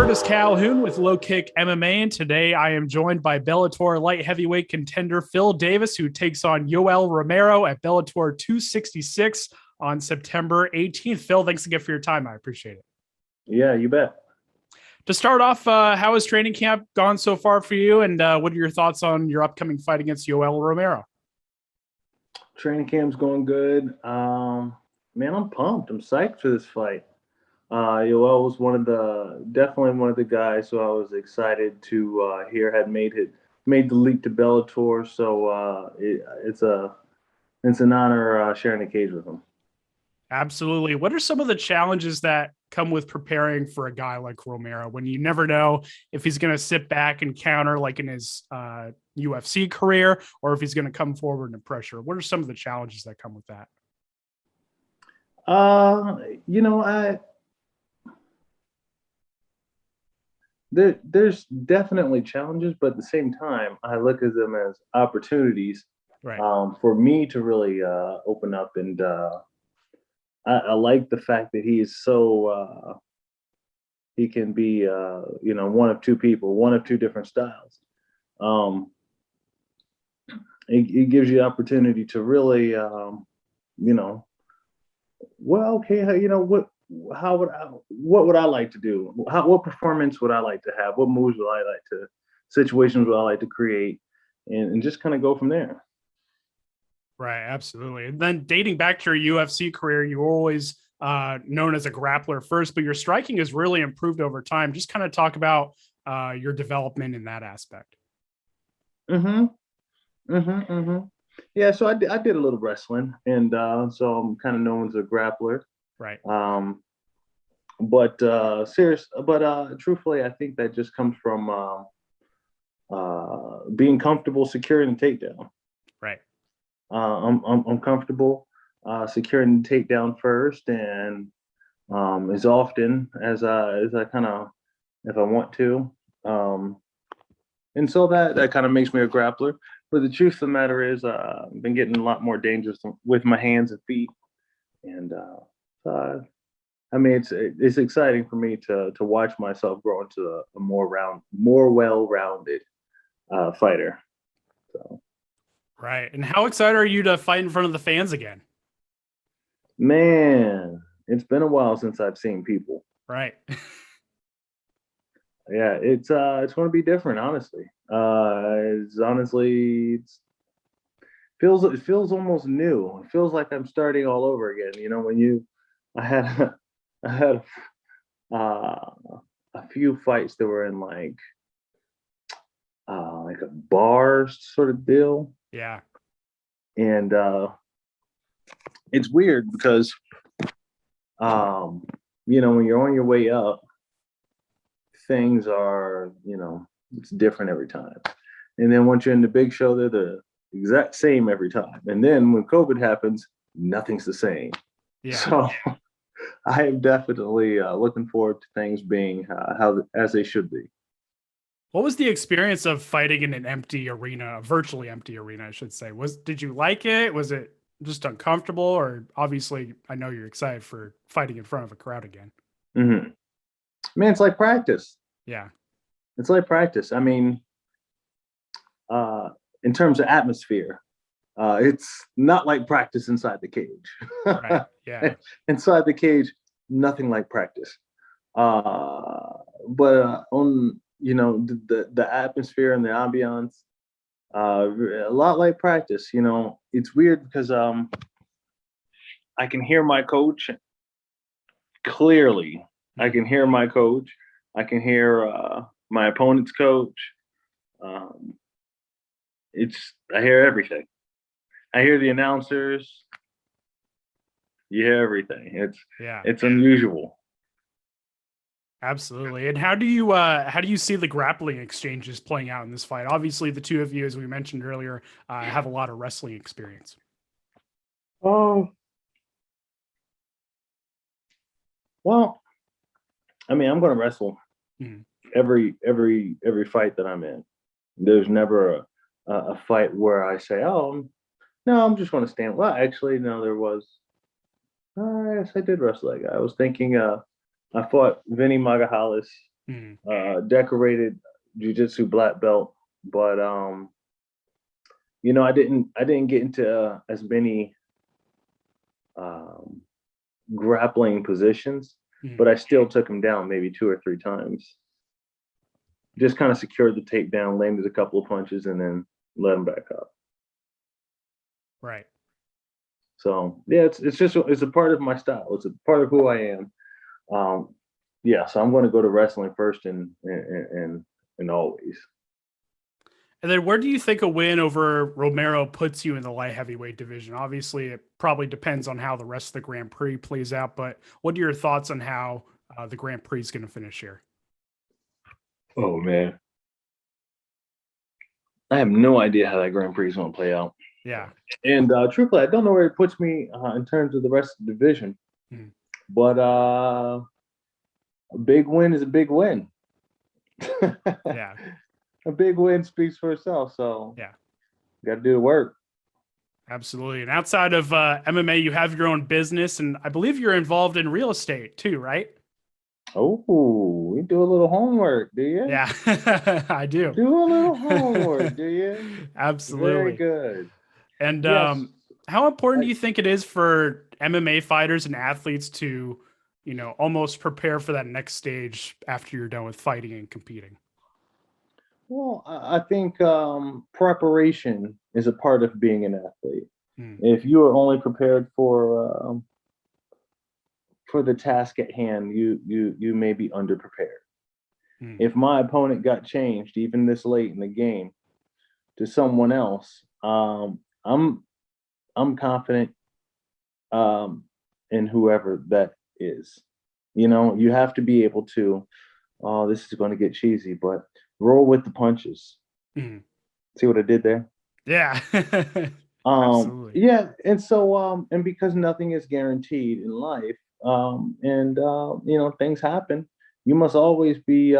Curtis Calhoun with LowKick MMA, and today I am joined by Bellator light heavyweight contender Phil Davis, who takes on Yoel Romero at Bellator 266 on September 18th. Phil, thanks again for your time. I appreciate it. Yeah, you bet. To start off, how has training camp gone so far for you, and what are your thoughts on your upcoming fight against Yoel Romero? Training camp's going good. Man, I'm pumped. I'm psyched for this fight. Yoel was definitely one of the guys who I was excited to hear had made the leap to Bellator. So it's an honor sharing the cage with him. Absolutely. What are some of the challenges that come with preparing for a guy like Romero when you never know if he's going to sit back and counter like in his UFC career, or if he's going to come forward and pressure? What are some of the challenges that come with that? There's definitely challenges, but at the same time, I look at them as opportunities, right, for me to really open up. And I like the fact that he is so he can be one of two people, one of two different styles. It gives you the opportunity to really, what would I like to do? What performance would I like to have? What moves would I like to, situations would I like to create, and just kind of go from there. Right, absolutely. And then dating back to your UFC career, you were always known as a grappler first, but your striking has really improved over time. Just kind of talk about your development in that aspect. Yeah, so I did a little wrestling, and so I'm kind of known as a grappler. Right. But truthfully, I think that just comes from being comfortable securing the takedown. Right. I'm comfortable securing the takedown first, and as often as I kind of, if I want to, and so that kind of makes me a grappler. But the truth of the matter is, I've been getting a lot more dangerous with my hands and feet, and I mean, it's exciting for me to watch myself grow into a more well-rounded fighter. So. Right. And how excited are you to fight in front of the fans again? Man, it's been a while since I've seen people. Right. Yeah, it's going to be different, honestly. It feels almost new. It feels like I'm starting all over again. You know, I had a few fights that were in like a bar sort of deal. Yeah. And it's weird because when you're on your way up, things are, it's different every time. And then once you're in the big show, they're the exact same every time. And then when COVID happens, nothing's the same. Yeah. So I am definitely looking forward to things being as they should be. What was the experience of fighting in an empty arena, a virtually empty arena, I should say? Did you like it? Was it just uncomfortable? Or obviously, I know you're excited for fighting in front of a crowd again. Mm-hmm. Man, it's like practice. Yeah. It's like practice. I mean, in terms of atmosphere, it's not like practice inside the cage. Right. Yeah. Inside the cage, nothing like practice. But on the atmosphere and the ambiance, a lot like practice. It's weird because I can hear my coach clearly. I can hear my coach. I can hear my opponent's coach. I hear everything. I hear the announcers. You hear everything. It's unusual. Absolutely. And how do you see the grappling exchanges playing out in this fight? Obviously, the two of you, as we mentioned earlier, have a lot of wrestling experience. Oh, well, I mean, I'm going to wrestle every fight that I'm in. There's never a fight where I say, "Oh, no, I'm just going to stand." Well, actually, no, there was. Yes, I did wrestle that guy. I was thinking, I fought Vinny Magahalis decorated jiu-jitsu black belt, but I didn't get into as many um, grappling positions, but I still took him down maybe 2 or 3 times. Just kind of secured the takedown, landed a couple of punches, and then let him back up. Right. So yeah, it's a part of my style. It's a part of who I am. So I'm going to go to wrestling first and always. And then where do you think a win over Romero puts you in the light heavyweight division? Obviously, it probably depends on how the rest of the Grand Prix plays out, but what are your thoughts on how the Grand Prix is going to finish here? Oh, man. I have no idea how that Grand Prix is going to play out. Yeah. And truthfully, I don't know where it puts me in terms of the rest of the division. But a big win is a big win. Yeah. A big win speaks for itself. So yeah, got to do the work. Absolutely. And outside of MMA, you have your own business, and I believe you're involved in real estate too, right? Oh, you do a little homework, do you? Yeah, I do. Do a little homework, do you? Absolutely. Very good. And yes. How important do you think it is for MMA fighters and athletes to, almost prepare for that next stage after you're done with fighting and competing? Well, I think preparation is a part of being an athlete. If you are only prepared for the task at hand, you may be underprepared. If my opponent got changed even this late in the game to someone else, I'm confident in whoever that is. You have to be able to. Oh, this is going to get cheesy, but roll with the punches. See what I did there? Yeah. Absolutely. Yeah, and so and because nothing is guaranteed in life, things happen. You must always be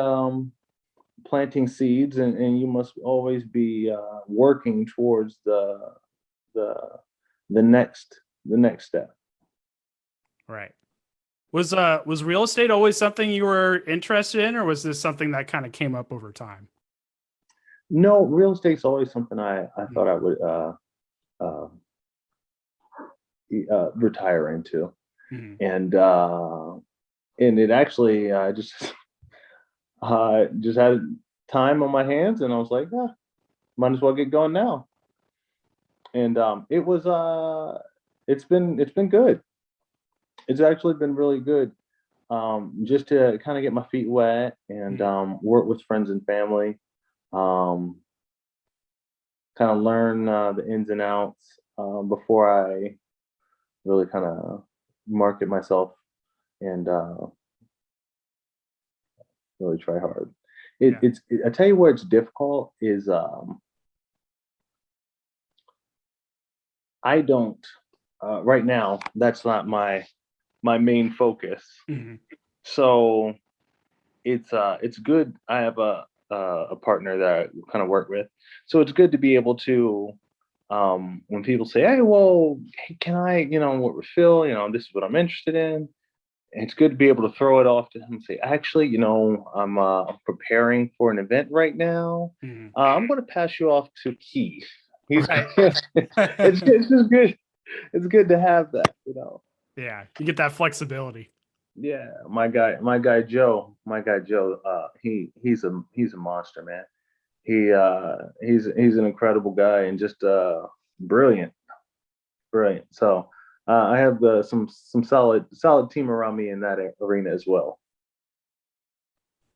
planting seeds, and you must always be working towards the next step. Right. Was real estate always something you were interested in, or was this something that kind of came up over time? No, real estate's always something I thought I would retire into, and it actually just had time on my hands, and I was like, might as well get going now. And it's been good. It's actually been really good, just to kind of get my feet wet and work with friends and family, kind of learn the ins and outs before I really kind of market myself and really try hard. I tell you where it's difficult is I don't right now. That's not my main focus. So it's good. I have a partner that I kind of work with, so it's good to be able to when people say, "Hey, well, can I, Phil, this is what I'm interested in." And it's good to be able to throw it off to him and say, "Actually, I'm preparing for an event right now. I'm going to pass you off to Keith. He's it's just good. It's good to have that, Yeah, you get that flexibility. Yeah, my guy Joe, he's a monster, man. He's an incredible guy and just brilliant. So I have some solid team around me in that arena as well.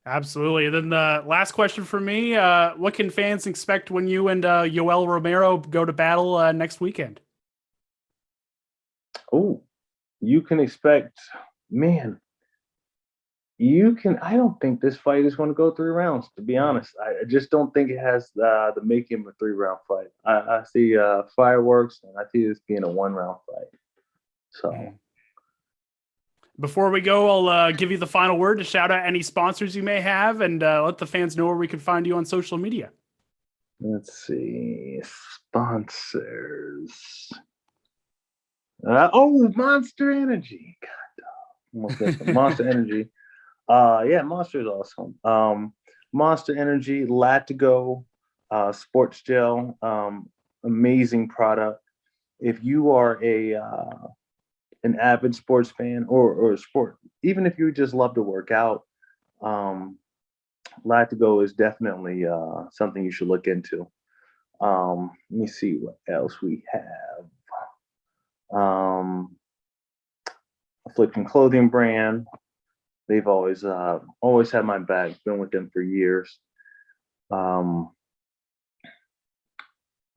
Absolutely. And then the last question for me, what can fans expect when you and Yoel Romero go to battle next weekend? Oh, you can expect, man. I don't think this fight is going to go 3 rounds, to be honest. I just don't think it has the making of a 3-round fight. I see fireworks, and I see this being a 1-round fight. So, before we go, I'll give you the final word to shout out any sponsors you may have and let the fans know where we can find you on social media. Let's see. Sponsors. Monster Energy. God, almost missed Monster Energy. Yeah, Monster is awesome. Monster Energy, Latigo, Sports Gel, amazing product. If you are a an avid sports fan or sport, even if you just love to work out, um, Latigo is definitely something you should look into. Let me see what else we have. Um, Affliction Clothing brand. They've always had my back. Been with them for years. Um,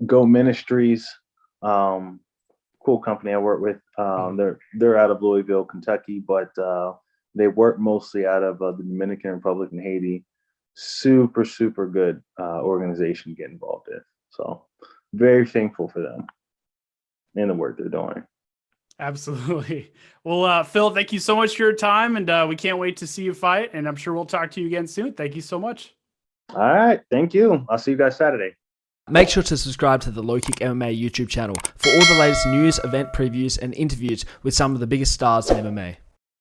Go Ministries, um, cool company I work with. They're out of Louisville, Kentucky, but they work mostly out of the Dominican Republic and Haiti. Super good organization to get involved in. So very thankful for them and the work they're doing. Absolutely. Well, Phil, thank you so much for your time, and we can't wait to see you fight. And I'm sure we'll talk to you again soon. Thank you so much. All right, thank you. I'll see you guys Saturday. Make sure to subscribe to the LowKick MMA YouTube channel for all the latest news, event previews, and interviews with some of the biggest stars in MMA.